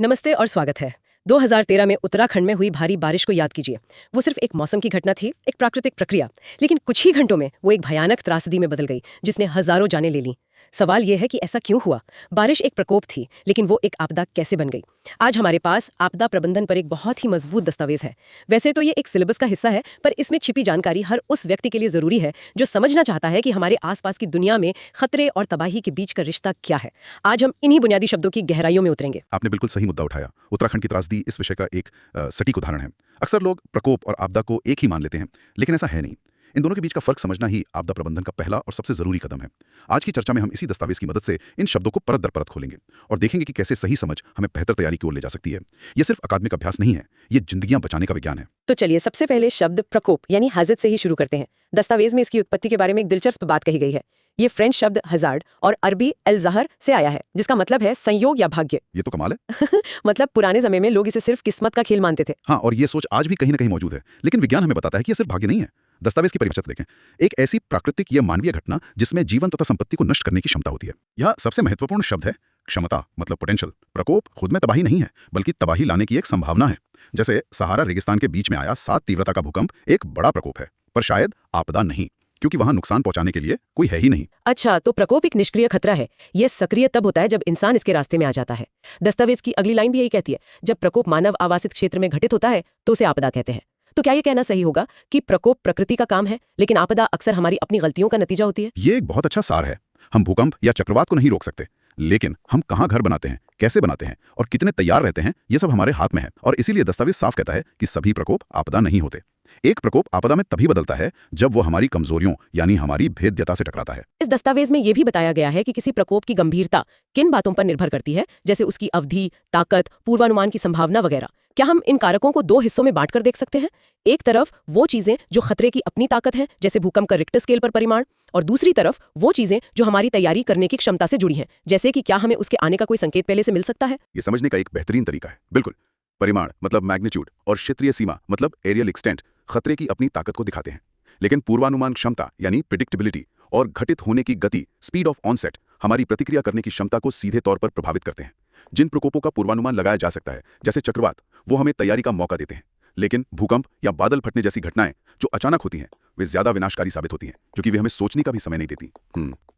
नमस्ते और स्वागत है। 2013 में उत्तराखंड में हुई भारी बारिश को याद कीजिए। वो सिर्फ एक मौसम की घटना थी, एक प्राकृतिक प्रक्रिया, लेकिन कुछ ही घंटों में वो एक भयानक त्रासदी में बदल गई, जिसने हजारों जानें ले ली। सवाल यह है कि ऐसा क्यों हुआ? बारिश एक प्रकोप थी, लेकिन वो एक आपदा कैसे बन गई? आज हमारे पास आपदा प्रबंधन पर एक बहुत ही मजबूत दस्तावेज है। वैसे तो ये एक सिलेबस का हिस्सा है, पर इसमें छिपी जानकारी हर उस व्यक्ति के लिए जरूरी है जो समझना चाहता है कि हमारे आसपास की दुनिया में खतरे और तबाही के बीच का रिश्ता क्या है। आज हम इन्हीं बुनियादी शब्दों की गहराइयों में उतरेंगे। आपने बिल्कुल सही मुद्दा उठाया। उत्तराखंड की त्रासदी इस विषय का एक सटीक उदाहरण है। अक्सर लोग प्रकोप और आपदा को एक ही मान लेते हैं, लेकिन ऐसा है नहीं। इन दोनों के बीच का फर्क समझना ही आपदा प्रबंधन का पहला और सबसे जरूरी कदम है। आज की चर्चा में हम इसी दस्तावेज की मदद से इन शब्दों को परत दर परत खोलेंगे और देखेंगे कि कैसे सही समझ हमें बेहतर तैयारी की ओर ले जा सकती है। ये सिर्फ अकादमिक अभ्यास नहीं है, ये जिंदगियां बचाने का विज्ञान है। तो चलिए सबसे पहले शब्द प्रकोप यानी हैजर्ड से ही शुरू करते हैं। दस्तावेज में इसकी उत्पत्ति के बारे में एक दिलचस्प बात कही गई है। ये फ्रेंच शब्द हजार्ड और अरबी अल ज़हर से आया है, जिसका मतलब है संयोग या भाग्य। ये तो कमाल है। मतलब पुराने समय में लोग इसे सिर्फ किस्मत का खेल मानते थे। हाँ, और ये सोच आज भी कहीं ना कहीं मौजूद है, लेकिन विज्ञान हमें बताता है कि ये सिर्फ भाग्य नहीं है। दस्तावेज की परिभाषा देखें। एक ऐसी प्राकृतिक या मानवीय घटना जिसमें जीवन तथा संपत्ति को नष्ट करने की क्षमता होती है। यह सबसे महत्वपूर्ण शब्द है, क्षमता मतलब पोटेंशियल। प्रकोप खुद में तबाही नहीं है, बल्कि तबाही लाने की एक संभावना है। जैसे सहारा रेगिस्तान के बीच में आया 7 तीव्रता का भूकंप एक बड़ा प्रकोप है, पर शायद आपदा नहीं, क्योंकि वहां नुकसान पहुंचाने के लिए कोई है ही नहीं। अच्छा, तो प्रकोप एक निष्क्रिय खतरा है। यह सक्रिय तब होता है जब इंसान इसके रास्ते में आ जाता है। दस्तावेज की अगली लाइन भी यही कहती है, जब प्रकोप मानव आवासित क्षेत्र में घटित होता है तो उसे आपदा कहते हैं। तो क्या ये कहना सही होगा कि प्रकोप प्रकृति का काम है, लेकिन आपदा अक्सर हमारी अपनी गलतियों का नतीजा होती है? ये एक बहुत अच्छा सार है। हम भूकंप या चक्रवात को नहीं रोक सकते, लेकिन हम कहाँ घर बनाते हैं, कैसे बनाते हैं और कितने तैयार रहते हैं, ये सब हमारे हाथ में है। और इसीलिए दस्तावेज साफ कहता है कि सभी प्रकोप आपदा नहीं होते। एक प्रकोप आपदा में तभी बदलता है जब वो हमारी कमजोरियों यानी हमारी भेद्यता से टकराता है। इस दस्तावेज में यह भी बताया गया है कि किसी प्रकोप की गंभीरता किन बातों पर निर्भर करती है, जैसे उसकी अवधि, ताकत, पूर्वानुमान की संभावना वगैरह। क्या हम इन कारकों को 2 हिस्सों में बांटकर देख सकते हैं? एक तरफ वो चीजें जो खतरे की अपनी ताकत हैं, जैसे भूकंप का रिक्टर स्केल पर परिमाण, और दूसरी तरफ वो चीजें जो हमारी तैयारी करने की क्षमता से जुड़ी हैं, जैसे कि क्या हमें उसके आने का कोई संकेत पहले से मिल सकता है? ये समझने का एक बेहतरीन तरीका है। बिल्कुल, परिमाण मतलब मैग्नीट्यूड और क्षेत्रीय सीमा मतलब एरियल एक्सटेंट खतरे की अपनी ताकत को दिखाते हैं, लेकिन पूर्वानुमान क्षमता यानी प्रिडिक्टेबिलिटी और घटित होने की गति स्पीड ऑफ ऑनसेट हमारी प्रतिक्रिया करने की क्षमता को सीधे तौर पर प्रभावित करते हैं। जिन प्रकोपों का पूर्वानुमान लगाया जा सकता है, जैसे चक्रवात, वो हमें तैयारी का मौका देते हैं, लेकिन भूकंप या बादल फटने जैसी घटनाएं जो अचानक होती हैं, वे ज्यादा विनाशकारी साबित होती हैं, क्योंकि वे हमें सोचने का भी समय नहीं देती।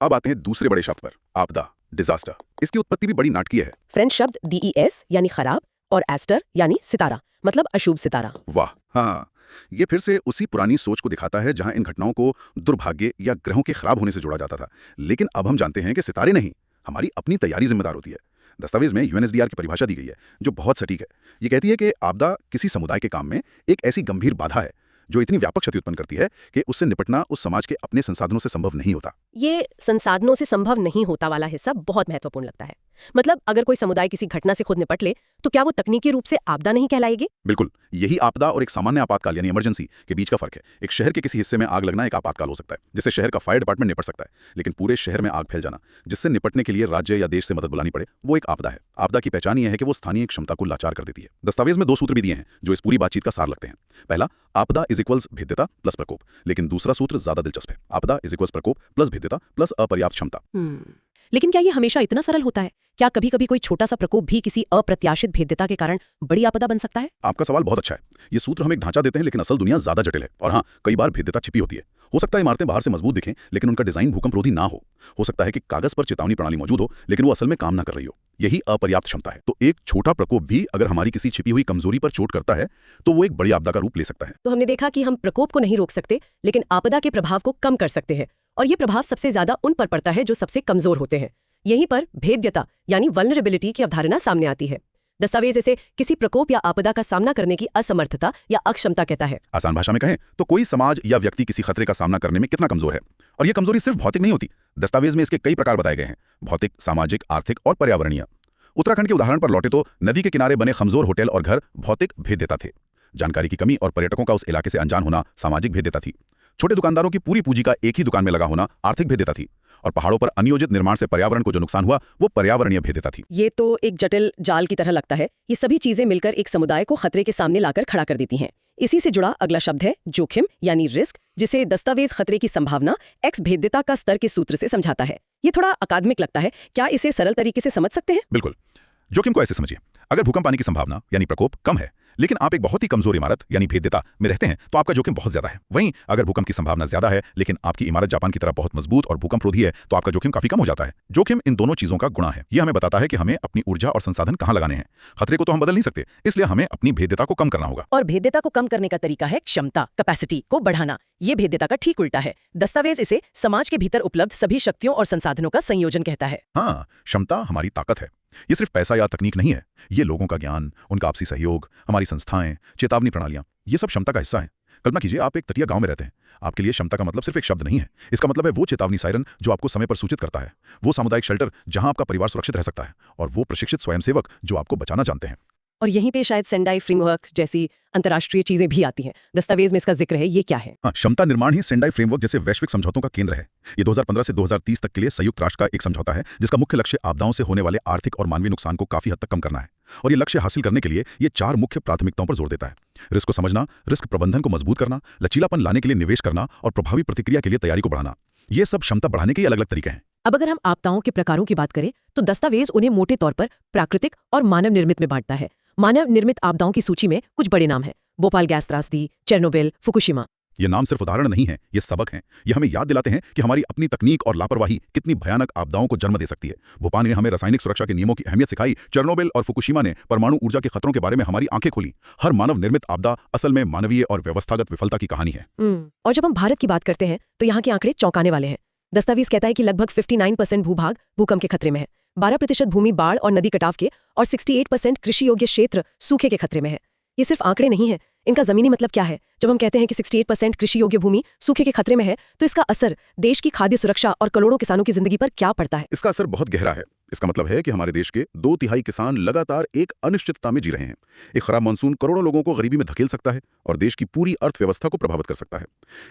अब आते हैं दूसरे बड़े शब्द पर, आपदा, डिजास्टर। इसकी उत्पत्ति भी बड़ी नाटकीय है। फ्रेंच शब्द DES यानी खराब और एस्टर यानी सितारा मतलब अशुभ सितारा। वाह, हाँ, ये फिर से उसी पुरानी सोच को दिखाता है जहां इन घटनाओं को दुर्भाग्य या ग्रहों के खराब होने से जोड़ा जाता था। लेकिन अब हम जानते हैं कि सितारे नहीं, हमारी अपनी तैयारी जिम्मेदार होती है। दस्तावेज में UNSDR की परिभाषा दी गई है, जो बहुत सटीक है। ये कहती है कि आपदा किसी समुदाय के काम में एक ऐसी गंभीर बाधा है जो इतनी व्यापक क्षति उत्पन्न करती है कि उससे निपटना उस समाज के अपने संसाधनों से संभव नहीं होता। ये संसाधनों से संभव नहीं होता वाला हिस्सा बहुत महत्वपूर्ण लगता है। मतलब अगर कोई समुदाय किसी घटना से खुद निपट ले, तो क्या वो तकनीकी रूप से आपदा नहीं कहलाएगी? बिल्कुल, यही आपदा और एक सामान्य आपातकाल यानी इमरजेंसी के बीच का फर्क है। एक शहर के किसी हिस्से में आग लगना एक आपातकाल हो सकता है, जिससे शहर का फायर डिपार्टमेंट निपट सकता है, लेकिन पूरे शहर में आग फैल जाना, जिससे निपटने के लिए राज्य या देश से मदद बुलानी पड़े, वो एक आपदा है। आपदा की पहचान यह है कि वो स्थानीय क्षमता को लाचार कर देती है। दस्तावेज में 2 सूत्र भी दिए हैं जो इस पूरी बातचीत का सार लगते हैं। पहला, आपदा इज इक्वल्स भेद्यता प्लस प्रकोप, लेकिन दूसरा सूत्र ज्यादा दिलचस्प है, आपदा इज इक्वल्स प्रकोप प्लस भेद्यता प्लस अपर्याप्त क्षमता। लेकिन क्या ये हमेशा इतना सरल होता है? क्या कभी कभी कोई छोटा सा प्रकोप भी किसी अप्रत्याशित भेद्यता के कारण बड़ी आपदा बन सकता है? आपका सवाल बहुत अच्छा है। ये सूत्र हमें एक ढांचा देते हैं, लेकिन असल दुनिया ज्यादा जटिल है। और हाँ, कई बार भेद्यता छिपी होती है। हो सकता है इमारतें बाहर से मजबूत दिखें, लेकिन उनका डिजाइन भूकंपरोधी ना हो सकता है कि कागज पर चेतावनी प्रणाली मौजूद हो, लेकिन वो असल में काम ना कर रही हो। यही अपर्याप्त क्षमता है। तो एक छोटा प्रकोप भी अगर हमारी किसी छिपी हुई कमजोरी पर चोट करता है, तो वो एक बड़ी आपदा का रूप ले सकता है। तो हमने देखा कि हम प्रकोप को नहीं रोक सकते, लेकिन आपदा के प्रभाव को कम कर सकते हैं, और ये प्रभाव सबसे ज्यादा उन पर पड़ता है जो सबसे कमजोर होते हैं। यहीं पर भेद्यता यानी वल्नरेबिलिटी की अवधारणा सामने आती है। दस्तावेज इसे किसी प्रकोप या आपदा का सामना करने की असमर्थता या अक्षमता कहता है। आसान भाषा में कहें तो कोई समाज या व्यक्ति किसी खतरे का सामना करने में कितना कमजोर है। और ये कमजोरी सिर्फ भौतिक नहीं होती। दस्तावेज में इसके कई प्रकार बताए गए हैं, भौतिक, सामाजिक, आर्थिक और पर्यावरणीय। उत्तराखंड के उदाहरण पर लौटे तो नदी के किनारे बने कमजोर होटल और घर भौतिक भेद्यता थे। जानकारी की कमी और पर्यटकों का उस इलाके से अनजान होना सामाजिक भेद्यता थी। छोटे दुकानदारों की पूरी पूंजी का एक ही दुकान में लगा होना आर्थिक भेद्यता थी। और पहाड़ों पर अनियोजित निर्माण से पर्यावरण को जो नुकसान हुआ, वो पर्यावरणीय भेद्यता थी। ये तो एक जटिल जाल की तरह लगता है। ये सभी चीजें मिलकर एक समुदाय को खतरे के सामने लाकर खड़ा कर देती हैं। इसी से जुड़ा अगला शब्द है जोखिम यानी रिस्क, जिसे दस्तावेज खतरे की संभावना एक्स भेद्यता का स्तर के सूत्र से समझाता है। ये थोड़ा अकादमिक लगता है, क्या इसे सरल तरीके से समझ सकते हैं? बिल्कुल, जोखिम को ऐसे समझिए। अगर भूकंप आने की संभावना यानी प्रकोप कम है, लेकिन आप एक बहुत ही कमजोर इमारत यानी भेद्यता में रहते हैं, तो आपका जोखिम बहुत ज्यादा है। वहीं अगर भूकंप की संभावना ज्यादा है लेकिन आपकी इमारत जापान की तरह बहुत मजबूत और भूकंपरोधी है, तो आपका जोखिम काफी कम हो जाता है। जोखिम इन दोनों चीजों का गुणा है। यह हमें बताता है कि हमें अपनी ऊर्जा और संसाधन कहाँ लगाने हैं। खतरे को तो हम बदल नहीं सकते, इसलिए हमें अपनी भेद्यता को कम करना होगा। और भेद्यता को कम करने का तरीका है क्षमता, कैपेसिटी को बढ़ाना। ये भेद्यता का ठीक उल्टा है। दस्तावेज इसे समाज के भीतर उपलब्ध सभी शक्तियों और संसाधनों का संयोजन कहता है। हाँ, क्षमता हमारी ताकत है। ये सिर्फ पैसा या तकनीक नहीं है, ये लोगों का ज्ञान, उनका आपसी सहयोग, हमारी संस्थाएं, चेतावनी प्रणालियां, ये सब क्षमता का हिस्सा है। कल्पना कीजिए आप एक तटीय गांव में रहते हैं। आपके लिए क्षमता का मतलब सिर्फ एक शब्द नहीं है, इसका मतलब है वो चेतावनी सायरन जो आपको समय पर सूचित करता है, वो सामुदायिक शेल्टर जहां आपका परिवार सुरक्षित रह सकता है, और वो प्रशिक्षित स्वयंसेवक जो आपको बचाना जानते हैं। और यहीं पे शायद सेंडाई फ्रेमवर्क जैसी अंतर्राष्ट्रीय चीजें भी आती हैं। दस्तावेज में इसका जिक्र है, ये क्या है? हाँ, क्षमता निर्माण ही सेंडाई फ्रेमवर्क जैसे वैश्विक समझौतों का केंद्र है। ये 2015 से 2030 तक के लिए संयुक्त राष्ट्र का एक समझौता है, जिसका मुख्य लक्ष्य आपदाओं से होने वाले आर्थिक और मानवीय नुकसान को काफी हद तक कम करना है। और ये लक्ष्य हासिल करने के लिए ये 4 मुख्य प्राथमिकताओं पर जोर देता है: रिस्क को समझना, रिस्क प्रबंधन को मजबूत करना, लचीलापन लाने के लिए निवेश करना और प्रभावी प्रतिक्रिया के लिए तैयारी को बढ़ाना। ये सब क्षमता बढ़ाने के अलग अलग तरीके हैं। अब अगर हम आपदाओं के प्रकारों की बात करें तो दस्तावेज उन्हें मोटे तौर पर प्राकृतिक और मानव निर्मित में बांटता है। मानव निर्मित आपदाओं की सूची में कुछ बड़े नाम हैं: भोपाल गैस त्रासदी, चेरनोबिल, फुकुशिमा। ये नाम सिर्फ उदाहरण नहीं है, ये सबक हैं। ये हमें याद दिलाते हैं कि हमारी अपनी तकनीक और लापरवाही कितनी भयानक आपदाओं को जन्म दे सकती है। भोपाल ने हमें रासायनिक सुरक्षा के नियमों की अहमियत सिखाई, चेरनोबिल और फुकुशिमा ने परमाणु ऊर्जा के खतरों के बारे में हमारी आंखें खोली। हर मानव निर्मित आपदा असल में मानवीय और व्यवस्थागत विफलता की कहानी है। और जब हम भारत की बात करते हैं तो यहाँ के आंकड़े चौंकाने वाले हैं। दस्तावेज कहता है कि लगभग 59% भूभाग भूकंप के खतरे में है, 12% भूमि बाढ़ और नदी कटाव के, और 68% कृषि योग्य क्षेत्र सूखे के खतरे में है। ये सिर्फ आंकड़े नहीं है, इनका जमीनी मतलब क्या है? जब हम कहते हैं कि 68% कृषि योग्य भूमि सूखे के खतरे में है, तो इसका असर देश की खाद्य सुरक्षा और करोड़ों किसानों की जिंदगी पर क्या पड़ता है? इसका असर बहुत गहरा है। इसका मतलब है कि हमारे देश के 2/3 किसान लगातार एक अनिश्चितता में जी रहे हैं। एक खराब मानसून करोड़ों लोगों को गरीबी में धकेल सकता है और देश की पूरी अर्थव्यवस्था को प्रभावित कर सकता है।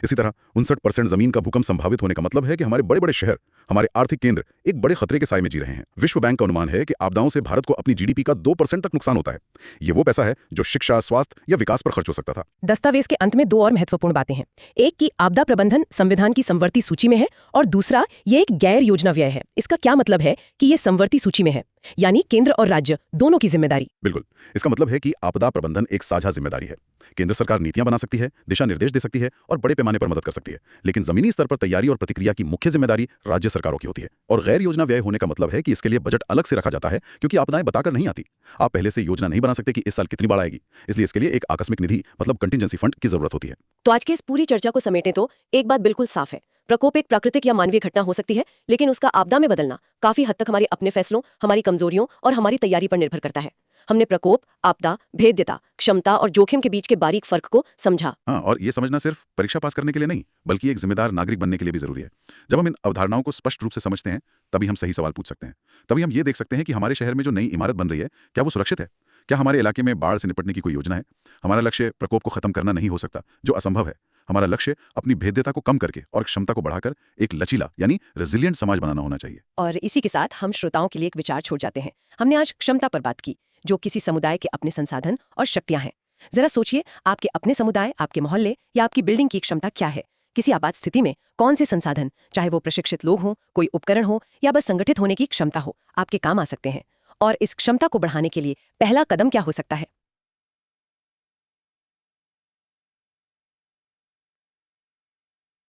इसी तरह 59% जमीन का भूकंप संभावित होने का मतलब है कि हमारे बड़े बड़े शहर, हमारे आर्थिक केंद्र एक बड़े खतरे के साए में जी रहे हैं। विश्व बैंक का अनुमान है कि आपदाओं से भारत को अपनी जीडीपी का 2% तक नुकसान होता है। ये वो पैसा है जो शिक्षा, स्वास्थ्य या विकास पर खर्च हो सकता था। दस्तावेज के अंत में 2 और महत्वपूर्ण बातें हैं। एक कि आपदा प्रबंधन संविधान की समवर्ती सूची में है, और दूसरा ये एक गैर योजना व्यय है। इसका क्या मतलब है कि ये समवर्ती सूची में है, यानी केंद्र और राज्य दोनों की जिम्मेदारी। बिल्कुल, इसका मतलब है कि आपदा प्रबंधन एक साझा जिम्मेदारी है। केंद्र सरकार नीतियां बना सकती है, दिशा निर्देश दे सकती है और बड़े पैमाने पर मदद कर सकती है, लेकिन जमीनी स्तर पर तैयारी और प्रतिक्रिया की मुख्य जिम्मेदारी राज्य सरकारों की होती है। और गैर योजना व्यय होने का मतलब है कि इसके लिए बजट अलग से रखा जाता है, क्योंकि आपदाएं बताकर नहीं आती। आप पहले से योजना नहीं बना सकते कि इस साल कितनी बाढ़ आएगी, इसलिए इसके लिए एक आकस्मिक निधि मतलब कंटिजेंसी फंड की जरूरत होती है। तो आज के इस पूरी चर्चा को समेटें तो एक बात बिल्कुल साफ है: प्रकोप एक प्राकृतिक या मानवीय घटना हो सकती है, लेकिन उसका आपदा में बदलना काफी हद तक हमारे अपने फैसलों, हमारी कमजोरियों और हमारी तैयारी पर निर्भर करता है। हमने प्रकोप, आपदा, भेद्यता, क्षमता और जोखिम के बीच के बारीक फर्क को समझा। हाँ, और ये समझना सिर्फ परीक्षा पास करने के लिए नहीं, बल्कि एक जिम्मेदार नागरिक बनने के लिए भी जरूरी है। जब हम इन अवधारणाओं को स्पष्ट रूप से समझते हैं, तभी हम सही सवाल पूछ सकते हैं। तभी हम ये देख सकते हैं कि हमारे शहर में जो नई इमारत बन रही है, क्या वो सुरक्षित है? क्या हमारे इलाके में बाढ़ से निपटने की कोई योजना है? हमारा लक्ष्य प्रकोप को खत्म करना नहीं हो सकता, जो असंभव है। हमारा लक्ष्य अपनी भेद्यता को कम करके और क्षमता को बढ़ाकर एक लचीला यानी रेजिलिएंट समाज बनाना होना चाहिए। और इसी के साथ हम श्रोताओं के लिए एक विचार छोड़ जाते हैं। हमने आज क्षमता पर बात की, जो किसी समुदाय के अपने संसाधन और शक्तियां हैं। जरा सोचिए, आपके अपने समुदाय, आपके मोहल्ले या आपकी बिल्डिंग की क्षमता क्या है? किसी आपात स्थिति में कौन से संसाधन, चाहे वो प्रशिक्षित लोग हों, कोई उपकरण हो या बस संगठित होने की क्षमता हो, आपके काम आ सकते हैं? और इस क्षमता को बढ़ाने के लिए पहला कदम क्या हो सकता है?